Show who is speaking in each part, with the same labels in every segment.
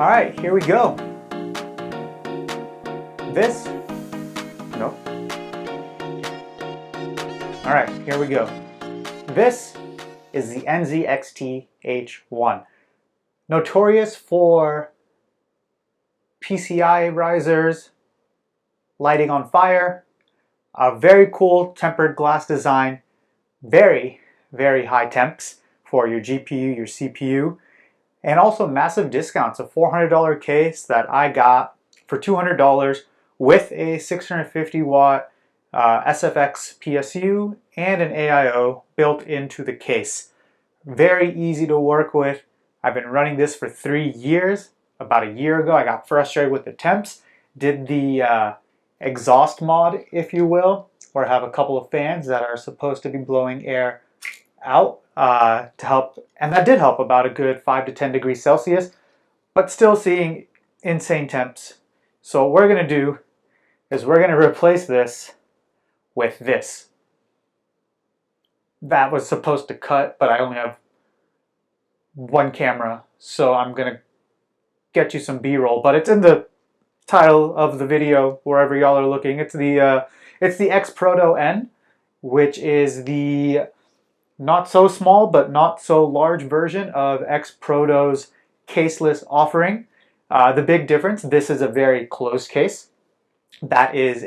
Speaker 1: All right, here we go. All right, here we go. This is the NZXT H1. Notorious for PCI risers, lighting on fire, a very cool tempered glass design, very, very high temps for your GPU, your CPU, and also massive discounts. A $400 case that I got for $200 with a 650 watt SFX PSU and an AIO built into the case. Very easy to work with. I've been running this for 3 years. About a year ago, I got frustrated with the temps, did the exhaust mod, if you will, where I have a couple of fans that are supposed to be blowing air out to help, and that did help about a good 5 to 10 degrees Celsius, but still seeing insane temps. So what we're going to do is we're going to replace this with this. That was supposed to cut, but I only have one camera, so I'm going to get you some B-roll, but it's in the title of the video wherever y'all are looking. It's the X Proto-N, which is the not so small but not so large version of X Proto's caseless offering. The big difference, this is a very closed case. That is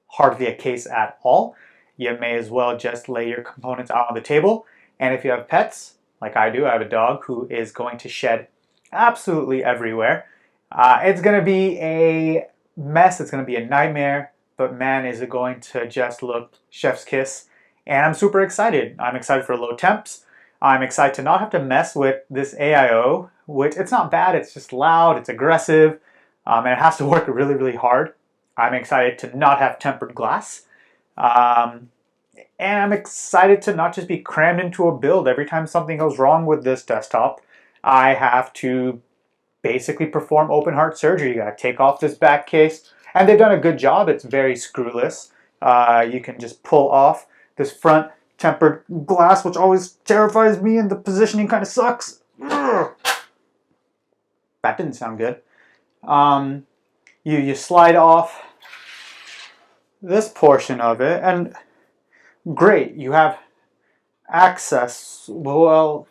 Speaker 1: hardly a case at all. You may as well just lay your components out on the table. And if you have pets, like I do, I have a dog who is going to shed absolutely everywhere. It's going to be a mess. It's going to be a nightmare. But man, is it going to just look chef's kiss. And I'm super excited. I'm excited for low temps. I'm excited to not have to mess with this AIO, which it's not bad. It's just loud. It's aggressive. And it has to work really, really hard. I'm excited to not have tempered glass. And I'm excited to not just be crammed into a build. Every time something goes wrong with this desktop, I have to basically perform open heart surgery. You gotta take off this back case. And they've done a good job. It's very screwless. You can just pull off this front tempered glass, which always terrifies me, and the positioning kind of sucks. Ugh. That didn't sound good. You slide off this portion of it, and great, you have access. Well,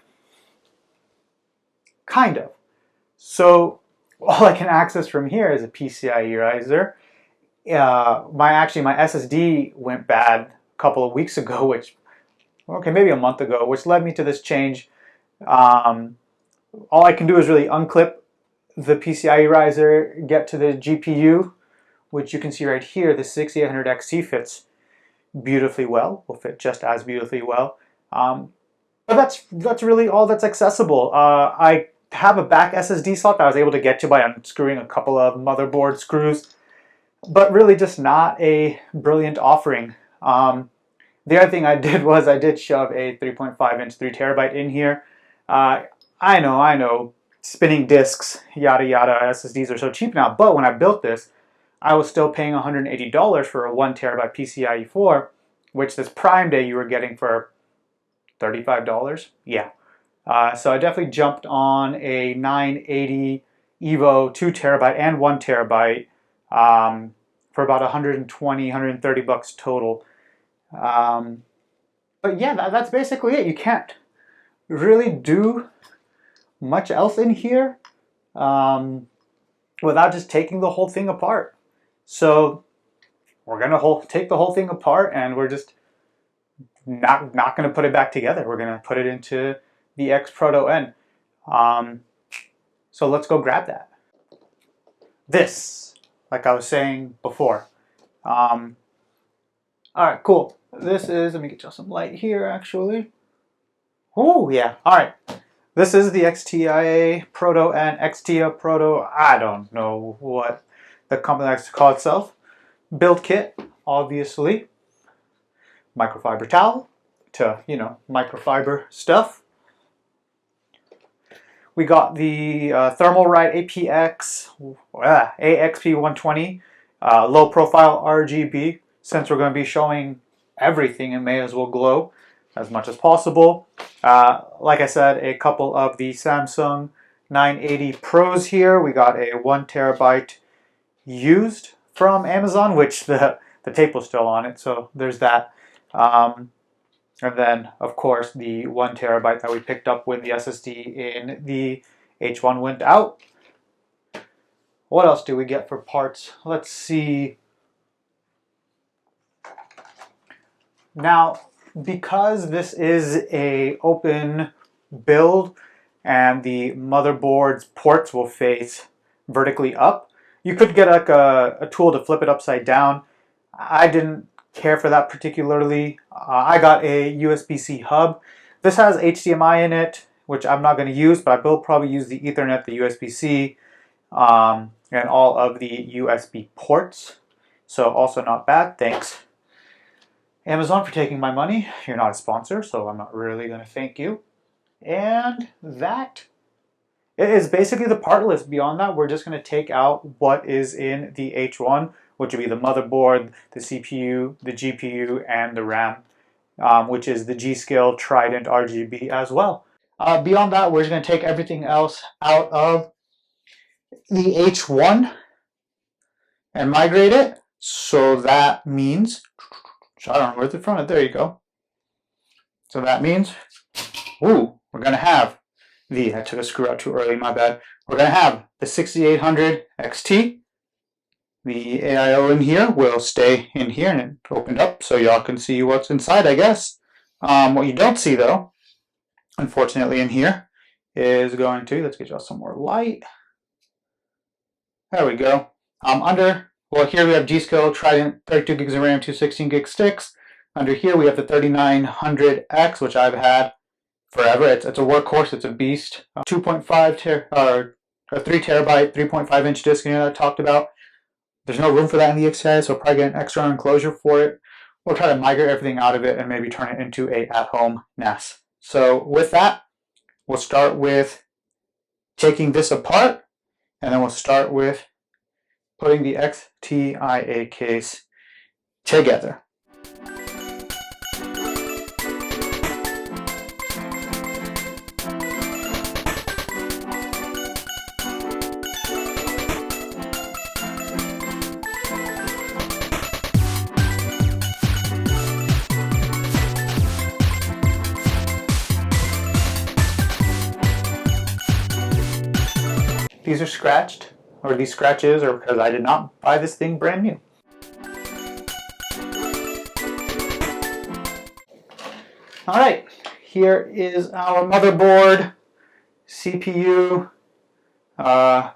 Speaker 1: kind of. So all I can access from here is a PCIe riser. My SSD went bad a couple of weeks ago, maybe a month ago, which led me to this change. All I can do is really unclip the PCIe riser, get to the GPU, which you can see right here. The 6800 XT fits beautifully well. Will fit just as beautifully well. But that's really all that's accessible. I have a back SSD slot that I was able to get to by unscrewing a couple of motherboard screws, but really just not a brilliant offering. The other thing I did was I did shove a 3.5 inch 3 terabyte in here. I know, spinning disks, yada yada, SSDs are so cheap now, but when I built this, I was still paying $180 for a 1 terabyte PCIe 4, which this Prime Day you were getting for $35. Yeah. So I definitely jumped on a 980 Evo 2 terabyte and 1 terabyte for about 120, 130 bucks total. But yeah, that's basically it. You can't really do much else in here without just taking the whole thing apart. So we're gonna take the whole thing apart, and we're just not gonna put it back together. We're gonna put it into the X Proto-N. So let's go grab that. This, like I was saying before. All right, cool. This is, let me get you some light here actually. Oh yeah, all right. This is the XTIA Proto-N, XTIA Proto, I don't know what the company likes to call itself. Build kit, obviously. Microfiber towel to, microfiber stuff. We got the Thermalright AXP120 low profile RGB. Since we're going to be showing everything, it may as well glow as much as possible. Like I said, a couple of the Samsung 980 Pros here. We got a 1 terabyte used from Amazon, which the tape was still on it, so there's that. And then, of course, the 1 terabyte that we picked up when the SSD in the H1 went out. What else do we get for parts? Let's see. Now, because this is a open build and the motherboard's ports will face vertically up, you could get like a tool to flip it upside down. I didn't care for that particularly. I got a USB-C hub. This has HDMI in it, which I'm not going to use, but I will probably use the Ethernet, the USB-C, and all of the USB ports. So also not bad. Thanks, Amazon, for taking my money. You're not a sponsor, so I'm not really going to thank you. And that is basically the part list. Beyond that, we're just going to take out what is in the H1, which would be the motherboard, the CPU, the GPU, and the RAM, which is the G.Skill Trident RGB as well. Beyond that, we're just going to take everything else out of the H1 and migrate it. So that means, I don't know where's the front. There you go. So that means, ooh, we're going to have I took a screw out too early, my bad. We're going to have the 6800 XT. The AIO in here will stay in here, and it opened up so y'all can see what's inside, I guess. What you don't see, though, unfortunately, in here is going to, let's get y'all some more light. There we go. Well, here we have G.Skill Trident 32 gigs of RAM, 216 gig sticks. Under here we have the 3900X, which I've had forever. It's a workhorse, it's a beast. 3 terabyte, 3.5 inch disc in here that I talked about. There's no room for that in the XTIA, so I'll probably get an extra enclosure for it. We'll try to migrate everything out of it and maybe turn it into a at-home NAS. So with that, we'll start with taking this apart, and then we'll start with putting the XTIA case together. These are scratched, or these scratches are because I did not buy this thing brand new. Alright, here is our motherboard, CPU, and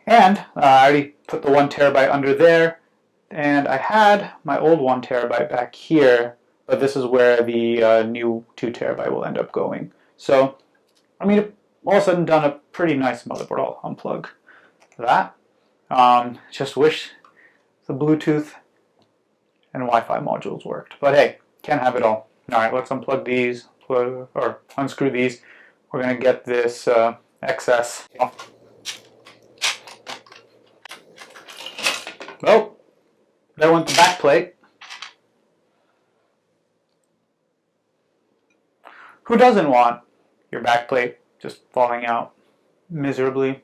Speaker 1: I already put the 1 terabyte under there, and I had my old 1 terabyte back here, but this is where the new 2 terabyte will end up going. So, I mean, all of a sudden done a pretty nice motherboard. I'll unplug that. Just wish the Bluetooth and Wi-Fi modules worked. But hey, can't have it all. Alright, let's unplug these, or unscrew these. We're going to get this excess off. Oh, there went the back plate. Who doesn't want your back plate just falling out miserably,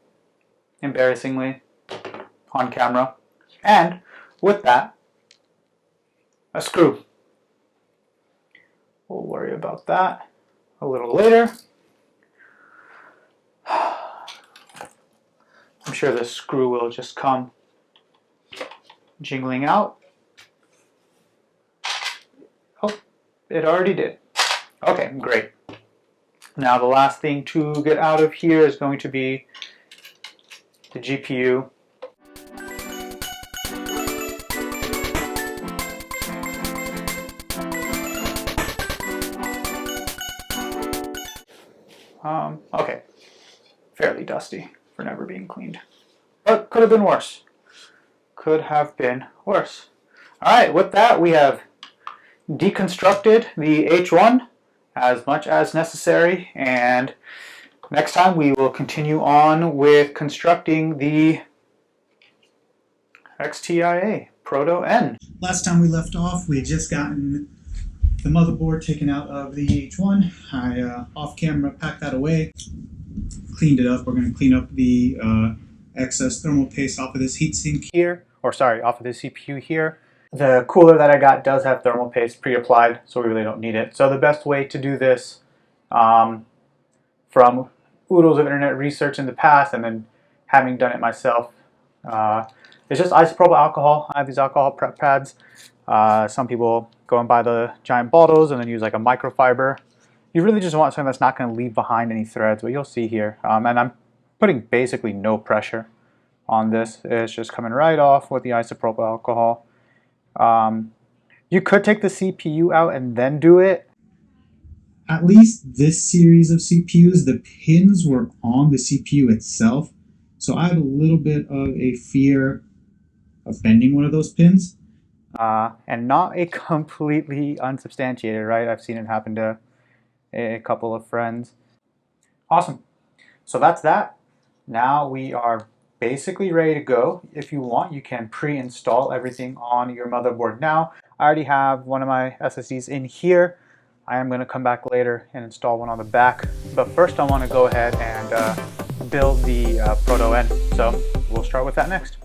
Speaker 1: embarrassingly, on camera? And with that, a screw. We'll worry about that a little later. I'm sure the screw will just come jingling out. Oh, it already did. Okay, great. Now the last thing to get out of here is going to be the GPU. Okay, fairly dusty for never being cleaned, but could have been worse. Could have been worse. Alright, with that we have deconstructed the H1 as much as necessary, and next time we will continue on with constructing the XTIA Proto-N. Last time we left off, we had just gotten the motherboard taken out of the H1. I off camera packed that away, cleaned it up. We're going to clean up the excess thermal paste off of this heatsink here, or sorry, off of the CPU here. The cooler that I got does have thermal paste pre-applied, so we really don't need it. So the best way to do this, from oodles of internet research in the past and then having done it myself, it's just isopropyl alcohol. I have these alcohol prep pads. Some people go and buy the giant bottles and then use like a microfiber. You really just want something that's not going to leave behind any threads, but you'll see here. And I'm putting basically no pressure on this. It's just coming right off with the isopropyl alcohol. You could take the CPU out and then do it. At least this series of CPUs, the pins were on the CPU itself. So I have a little bit of a fear of bending one of those pins. And not a completely unsubstantiated, right? I've seen it happen to a couple of friends. Awesome. So that's that. Now we are basically ready to go. If you want, you can pre-install everything on your motherboard now. I already have one of my SSDs in here. I am going to come back later and install one on the back. But first I want to go ahead and build the Proto-N. So we'll start with that next.